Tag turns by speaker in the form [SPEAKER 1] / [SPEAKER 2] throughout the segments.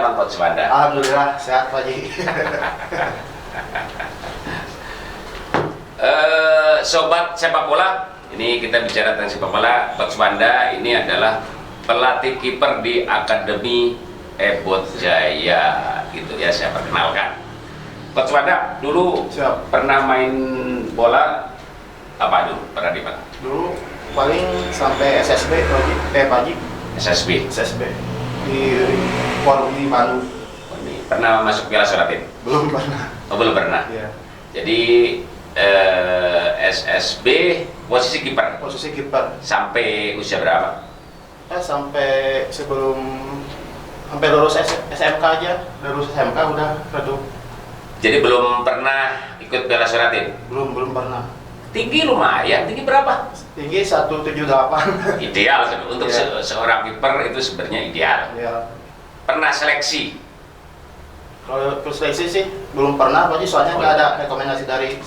[SPEAKER 1] non Coach Wanda?
[SPEAKER 2] Alhamdulillah sehat Pak Haji.
[SPEAKER 1] Sobat sepak bola, ini kita bicara tentang sepak bola. Coach Wanda ini adalah pelatih kiper di Akademi Ebot Jaya, gitu ya, saya perkenalkan. Coach Wanda dulu
[SPEAKER 2] Siap.
[SPEAKER 1] pernah main bola apa dulu? Pernah di mana?
[SPEAKER 2] Dulu paling sampai SSB Pak Haji. Pak Haji.
[SPEAKER 1] SSB.
[SPEAKER 2] Di forum di Bandung.
[SPEAKER 1] Pernah masuk Piala Suratin?
[SPEAKER 2] Belum pernah.
[SPEAKER 1] Oh, belum pernah.
[SPEAKER 2] Iya.
[SPEAKER 1] Jadi SSB posisi kiper
[SPEAKER 2] Posisi kiper.
[SPEAKER 1] sampai usia berapa?
[SPEAKER 2] Sampai sebelum sampai lulus SMK aja. Lulus SMK udah redup.
[SPEAKER 1] Jadi belum pernah ikut Piala Suratin?
[SPEAKER 2] Belum pernah.
[SPEAKER 1] Tinggi lumayan, tinggi berapa?
[SPEAKER 2] Tinggi 178.
[SPEAKER 1] Ideal untuk
[SPEAKER 2] Iya.
[SPEAKER 1] seorang kiper itu sebenarnya ideal.
[SPEAKER 2] Ya.
[SPEAKER 1] Pernah seleksi?
[SPEAKER 2] Kalau terus seleksi sih belum pernah Pak Haji, soalnya nggak ada rekomendasi dari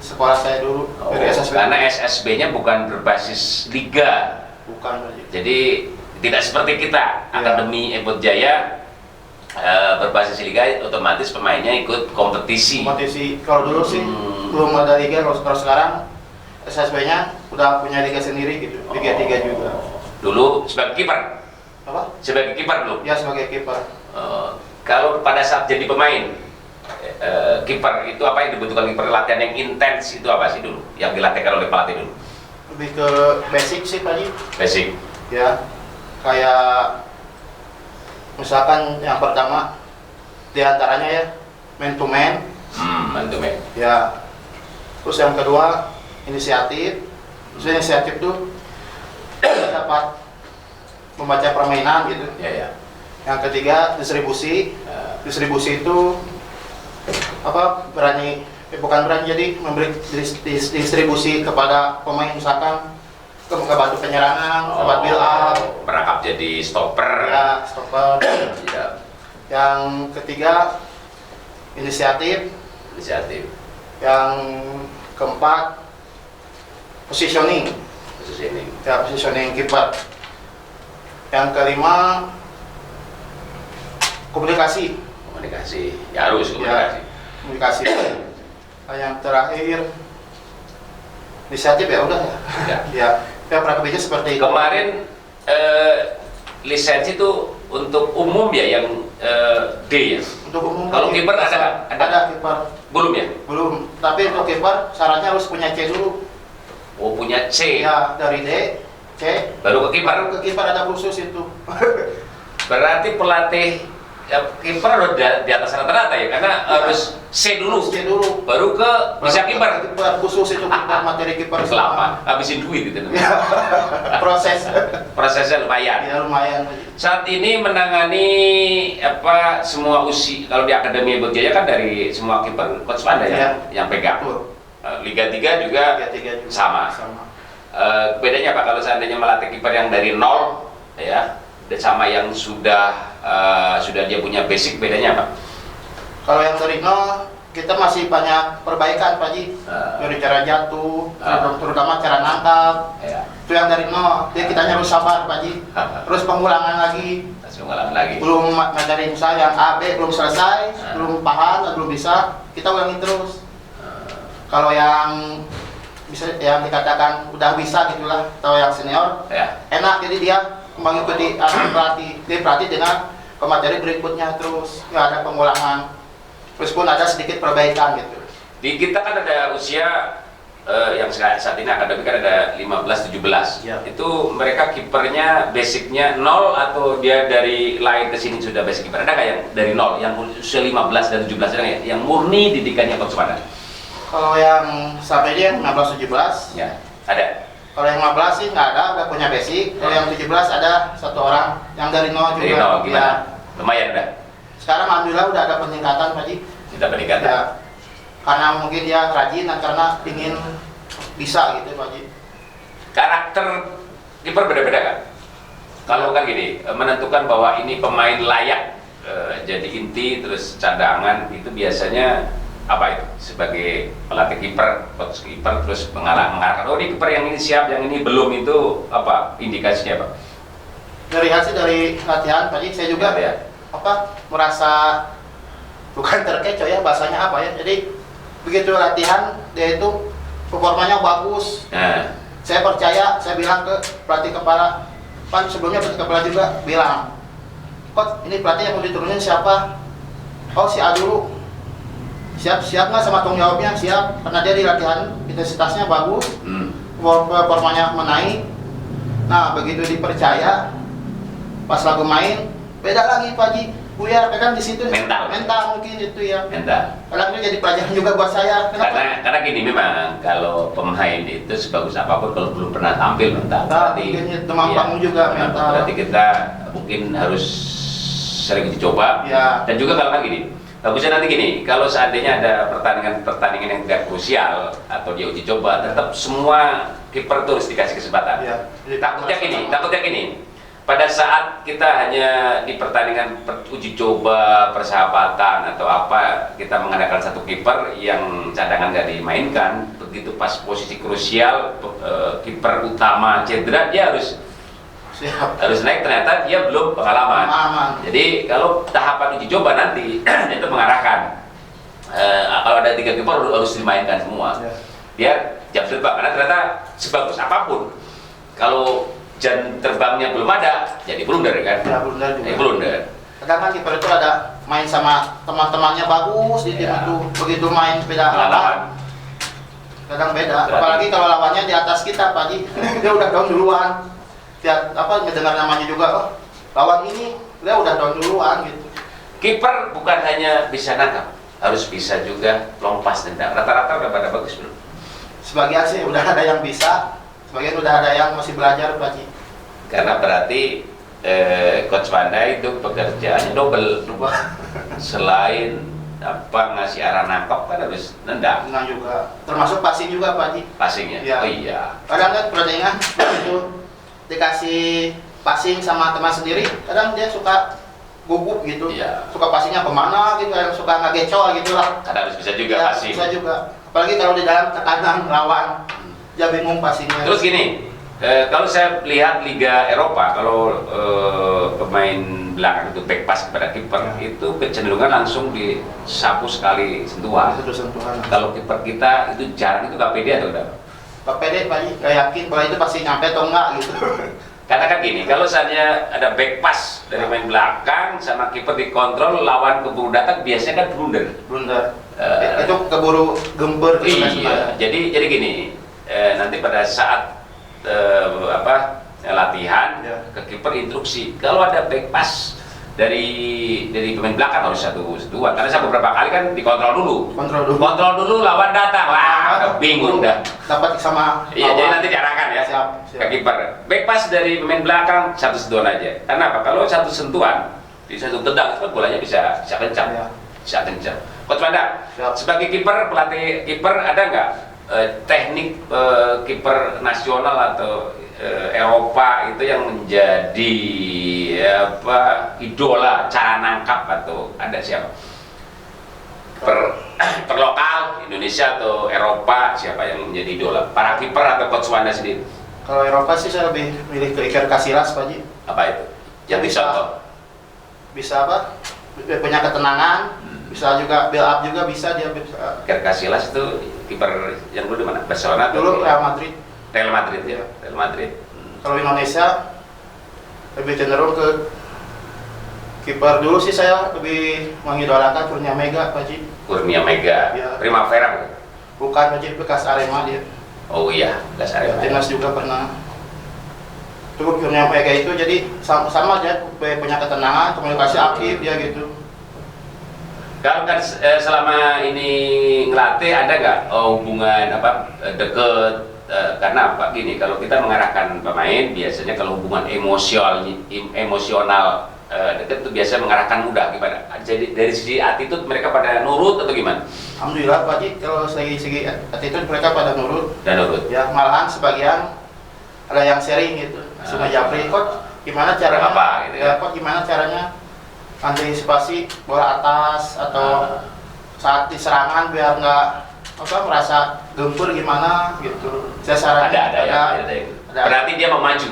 [SPEAKER 2] sekolah saya dulu, dari SSB.
[SPEAKER 1] Karena SSB-nya bukan berbasis liga.
[SPEAKER 2] Bukan Pak Haji.
[SPEAKER 1] Jadi tidak seperti kita,
[SPEAKER 2] Iya.
[SPEAKER 1] Akademi Ebot Jaya berbasis liga, otomatis pemainnya ikut kompetisi.
[SPEAKER 2] Kompetisi kalau dulu sih belum ada liga, kalau sekarang SSB-nya udah punya liga sendiri gitu, Liga 3 juga.
[SPEAKER 1] Dulu sebagai kiper?
[SPEAKER 2] Apa?
[SPEAKER 1] Sebagai kiper dulu?
[SPEAKER 2] Ya sebagai kiper.
[SPEAKER 1] Kalau pada saat jadi pemain, kiper itu apa yang dibutuhkan kiper, latihan yang intens itu apa sih dulu? Yang dilatihkan oleh pelatih dulu?
[SPEAKER 2] Lebih ke basic sih Pak Haji.
[SPEAKER 1] Basic.
[SPEAKER 2] Ya, kayak misalkan yang pertama diantaranya ya man to man.
[SPEAKER 1] Mantap ya.
[SPEAKER 2] Ya. Terus yang kedua inisiatif. Terus inisiatif tuh dapat membaca permainan gitu.
[SPEAKER 1] Ya, ya.
[SPEAKER 2] Yang ketiga distribusi. Distribusi itu apa, bukan berani, jadi memberi distribusi kepada pemain, misalkan bantu penyerangan, buat build up,
[SPEAKER 1] merangkap jadi stopper.
[SPEAKER 2] ya stopper.
[SPEAKER 1] Ya,
[SPEAKER 2] Yang ketiga inisiatif. Yang keempat positioning. Ya, positioning kiper. Yang kelima komunikasi.
[SPEAKER 1] Ya harus komunikasi.
[SPEAKER 2] Komunikasi. Nah, yang terakhir inisiatif, ya udah ya.
[SPEAKER 1] Ya.
[SPEAKER 2] Ya prakteknya seperti itu.
[SPEAKER 1] Kemarin lisensi itu untuk umum ya, yang D ya.
[SPEAKER 2] Untuk umum.
[SPEAKER 1] Kalau kiper ada nggak?
[SPEAKER 2] Ada kiper.
[SPEAKER 1] Belum ya?
[SPEAKER 2] Belum. Tapi untuk kiper syaratnya harus punya C dulu.
[SPEAKER 1] Oh, punya C.
[SPEAKER 2] Ya, dari D, C.
[SPEAKER 1] Baru ke kiper.
[SPEAKER 2] Baru ke kiper, ada khusus itu.
[SPEAKER 1] Berarti pelatih kiper udah di atas rata-rata ya, karena harus C dulu.
[SPEAKER 2] C dulu.
[SPEAKER 1] Baru ke bisa kiper.
[SPEAKER 2] Kiper khusus itu, kiper materi kiper.
[SPEAKER 1] Kelapa, habisin duit gitu.
[SPEAKER 2] Ya.
[SPEAKER 1] Prosesnya lumayan.
[SPEAKER 2] Ya lumayan.
[SPEAKER 1] Saat ini menangani semua usia. Kalau di Akademi Ebot Jaya kan dari semua kiper Coach Wanda ya, yang pegang.
[SPEAKER 2] Betul.
[SPEAKER 1] Liga 3 juga,
[SPEAKER 2] Liga 3 juga
[SPEAKER 1] sama. Bedanya apa kalau seandainya melatih kiper yang dari nol ya, sama yang sudah dia punya basic, bedanya apa?
[SPEAKER 2] Kalau yang dari nol, kita masih banyak perbaikan Pak Haji. Dari cara jatuh, terutama cara nangkap.
[SPEAKER 1] Ya.
[SPEAKER 2] Itu yang dari nol. Jadi kita harus sabar Pak Haji. Terus pengulangan lagi. Belum materi misalnya yang A, B belum selesai, belum paham, belum bisa, kita ulangi terus. Kalau yang bisa, yang dikatakan udah bisa gitulah, atau yang senior,
[SPEAKER 1] Ya.
[SPEAKER 2] enak, jadi dia mengikuti pelatih. Dia pelatih dengan materi berikutnya terus, nggak ada pengulangan. Terus pun ada sedikit perbaikan gitu.
[SPEAKER 1] Di kita kan ada usia yang saat ini akademi kan ada 15-17.
[SPEAKER 2] Ya.
[SPEAKER 1] Itu mereka kipernya basicnya nol, atau dia dari lahir ke sini sudah basic kiper? Ada nggak yang dari nol, yang usia 15 dan 17 ada nggak ya? Yang murni didikannya Coach Wanda?
[SPEAKER 2] Kalau yang sampai dia 15-17,
[SPEAKER 1] Ya, ada.
[SPEAKER 2] kalau yang 15 sih nggak ada, udah punya basic. Kalau yang 17 ada satu orang yang dari nol juga.
[SPEAKER 1] Dari nol
[SPEAKER 2] Ya.
[SPEAKER 1] gimana? Lumayan udah.
[SPEAKER 2] Sekarang alhamdulillah udah ada peningkatan Pak Haji.
[SPEAKER 1] Kita peningkatan.
[SPEAKER 2] Ya, karena mungkin dia rajin dan karena ingin bisa gitu Pak Haji.
[SPEAKER 1] Karakter kiper beda-beda kan? Kalau kan gini, menentukan bahwa ini pemain layak jadi inti terus cadangan, itu biasanya apa itu? Sebagai pelatih kiper, coach kiper, terus mengarahkan, oh ini kiper yang ini siap, yang ini belum, itu apa indikasinya Pak?
[SPEAKER 2] Dari hasil dari latihan Pak Haji, saya juga
[SPEAKER 1] Ya.
[SPEAKER 2] merasa bukan terkecoh ya, bahasanya apa ya, jadi begitu latihan dia itu performanya bagus. Saya percaya, saya bilang ke pelatih kepala, kan sebelumnya pelatih kepala juga bilang, Coach, ini pelatih yang mau diturunin siapa? Oh, si A dulu. Siap nggak sama tanggung jawabnya? Siap, karena dia di latihan intensitasnya bagus, performanya menaik. Nah, begitu dipercaya, pas lagu main, beda lagi Pak Haji. Buyar, kan di situ mental mungkin itu ya. Mental. Karena itu jadi pelajaran juga buat saya.
[SPEAKER 1] Karena gini, memang kalau pemain itu sebagus apapun kalau belum pernah tampil mental.
[SPEAKER 2] Berarti demam panggung juga mental.
[SPEAKER 1] Berarti kita mungkin harus sering dicoba.
[SPEAKER 2] Ya.
[SPEAKER 1] Dan juga kalau gini, bagusnya nanti gini, kalau seandainya ada pertandingan yang tidak krusial atau dia uji coba, tetap semua kiper terus dikasih kesempatan.
[SPEAKER 2] Ya.
[SPEAKER 1] Takutnya gini. Pada saat kita hanya di pertandingan uji coba, persahabatan atau apa, kita mengandalkan satu kiper yang cadangan nggak dimainkan, begitu pas posisi krusial, kiper utama cedera, dia harus naik, ternyata dia belum pengalaman. Jadi kalau tahapan uji coba nanti itu mengarahkan kalau ada 3 kiper harus dimainkan semua, biar jam terbang, karena ternyata sebagus apapun kalau jam terbangnya belum ada, jadi blunder kan? Ya, blunder juga. Blunder.
[SPEAKER 2] Kadang kan kiper itu ada main sama teman-temannya bagus di tim itu, begitu main beda lawan. Kadang beda. Apalagi kalau lawannya di atas kita, Pak Haji. Dia udah down duluan. Dia mendengar namanya juga, oh, lawan ini dia udah down duluan gitu.
[SPEAKER 1] Kiper bukan hanya bisa nangkap, harus bisa juga lompas tendang. Rata-rata udah pada bagus belum?
[SPEAKER 2] Sebagian sih udah ada yang bisa. Sebagian udah ada yang masih belajar Pak Haji.
[SPEAKER 1] Karena berarti Coach Wanda itu pekerjaannya double. Selain ngasih arah nangkap kan harus nendang.
[SPEAKER 2] Nendang juga. Termasuk passing juga Pak Haji.
[SPEAKER 1] Passingnya? Ya. Oh iya.
[SPEAKER 2] Kadang kan pertandingan itu dikasih passing sama teman sendiri, kadang dia suka gugup gitu. Iya. Suka passingnya kemana gitu, suka ngagecol gitu lah.
[SPEAKER 1] Kadang harus bisa juga passing.
[SPEAKER 2] Bisa juga. Apalagi kalau di dalam tekanan lawan. Dia bingung passingnya.
[SPEAKER 1] Terus gini, kalau saya lihat Liga Eropa, kalau pemain belakang itu back pass kepada kiper, itu kecenderungan langsung disapu sekali sentuhan. Kalau kiper kita itu jarang, itu gak pede atau enggak?
[SPEAKER 2] Gak pede Pak Haji, gak yakin kalau itu pasti nyampe atau enggak gitu.
[SPEAKER 1] Katakan gini, kalau saja ada back pass dari main belakang sama kiper dikontrol, lawan keburu datang biasanya kan blunder.
[SPEAKER 2] Itu keburu gempur.
[SPEAKER 1] Iya, jadi gini. Nanti pada saat latihan ke kiper instruksi, kalau ada back pass dari pemain belakang harus satu-satuan, karena saya beberapa kali kan dikontrol kontrol dulu lawan datang, bingung dah
[SPEAKER 2] dapat sama
[SPEAKER 1] jadi nanti diarahkan ya. Siap. Ke kiper, back pass dari pemain belakang satu sentuhan aja. Karena apa? Kalau satu sentuhan di satu tendang itu bolanya bisa kencang. Coach Wanda, sebagai kiper, pelatih kiper, ada nggak teknik kiper nasional atau Eropa itu yang menjadi idola cara nangkap, atau ada siapa? Per lokal Indonesia atau Eropa, siapa yang menjadi idola? Para kiper atau Coach Wanda sendiri?
[SPEAKER 2] Kalau Eropa sih saya lebih milih ke Iker Casillas Pak Haji.
[SPEAKER 1] Apa itu? Yang
[SPEAKER 2] bisa apa? Punya ketenangan. Bisa juga build up juga bisa dia.
[SPEAKER 1] Iker Casillas itu kiper yang dulu di mana? Barcelona
[SPEAKER 2] dulu Real Madrid.
[SPEAKER 1] Ya. Real Madrid.
[SPEAKER 2] Kalau Indonesia lebih cenderung ke kiper dulu sih, saya lebih mengidolakan Kurnia Mega Pak Haji.
[SPEAKER 1] Kurnia Mega. Ya. Primavera
[SPEAKER 2] bukan Pak Haji, bekas Arema dia.
[SPEAKER 1] Oh iya, bekas Arema.
[SPEAKER 2] Timnas juga pernah. Cukup Kurnia Mega itu jadi sama aja, punya ketenangan, komunikasi aktif dia gitu.
[SPEAKER 1] Kalau kan selama ini ngelatih ada nggak hubungan deket? Karena apa gini, kalau kita mengarahkan pemain biasanya kalau hubungan emosional deket itu biasa mengarahkan mudah, gimana? Jadi dari sisi attitude mereka pada nurut atau gimana?
[SPEAKER 2] Alhamdulillah Pak Haji, kalau segi attitude mereka pada nurut. Ya, malahan sebagian ada yang sharing gitu. Cuma Japri, Coach gimana caranya? Gitu ya? Coach gimana caranya antisipasi bola atas atau saat di serangan biar nggak merasa gempur gimana gitu. Saya saran
[SPEAKER 1] ada. Berarti dia mau maju.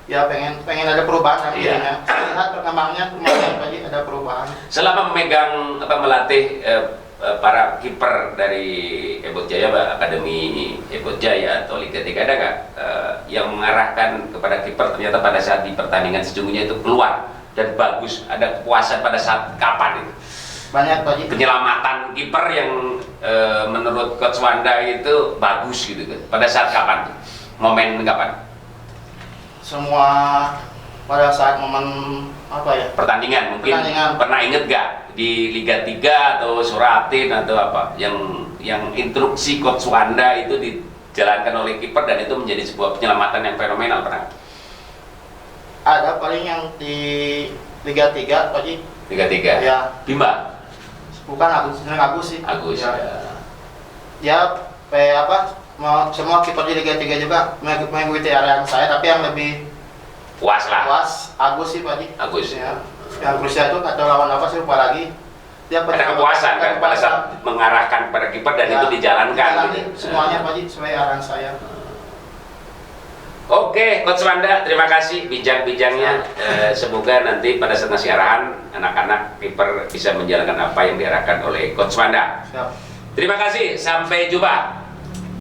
[SPEAKER 2] Ya pengen ada perubahan dirinya. lihat perkembangannya lumayan Pak Haji, ada perubahan.
[SPEAKER 1] Selama memegang melatih para kiper dari Ebot Jaya, Akademi Ebot Jaya atau Liga 3, ada nggak yang mengarahkan kepada kiper ternyata pada saat di pertandingan sesungguhnya itu keluar dan bagus, ada kepuasan pada saat kapan itu?
[SPEAKER 2] Banyak Pak Haji.
[SPEAKER 1] Penyelamatan kiper yang menurut Coach Wanda itu bagus gitu kan. Pada saat kapan? Momen kapan?
[SPEAKER 2] Semua pada saat momen apa ya?
[SPEAKER 1] Pertandingan mungkin.
[SPEAKER 2] Pertandingan.
[SPEAKER 1] Pernah inget gak di Liga 3 atau Suratin atau apa yang instruksi Coach Wanda itu dijalankan oleh kiper dan itu menjadi sebuah penyelamatan yang fenomenal, pernah?
[SPEAKER 2] Ada paling yang di Liga 3 Pak Haji.
[SPEAKER 1] Liga 3?
[SPEAKER 2] Ya.
[SPEAKER 1] Bimba?
[SPEAKER 2] Bukan Agus sih.
[SPEAKER 1] Agus
[SPEAKER 2] ya.
[SPEAKER 1] ya.
[SPEAKER 2] Ya, semua kiper di Liga 3 juga mengikuti arahan saya, tapi yang lebih
[SPEAKER 1] Puas lah.
[SPEAKER 2] puas Agus sih Pak Haji.
[SPEAKER 1] Agus
[SPEAKER 2] Ya. Yang Rusia itu atau lawan apa sih lupa lagi. Dia
[SPEAKER 1] Ada kepuasan kan pada saat mengarahkan pada kiper dan
[SPEAKER 2] Ya,
[SPEAKER 1] itu dijalankan.
[SPEAKER 2] dijalani
[SPEAKER 1] Gitu.
[SPEAKER 2] semuanya Pak Haji sesuai arahan saya.
[SPEAKER 1] Oke, Coach Wanda, terima kasih bincang-bincangnya. Semoga nanti pada saat ngasih arahan anak-anak kiper bisa menjalankan apa yang diarahkan oleh Coach Wanda.
[SPEAKER 2] Siap.
[SPEAKER 1] Terima kasih, sampai jumpa.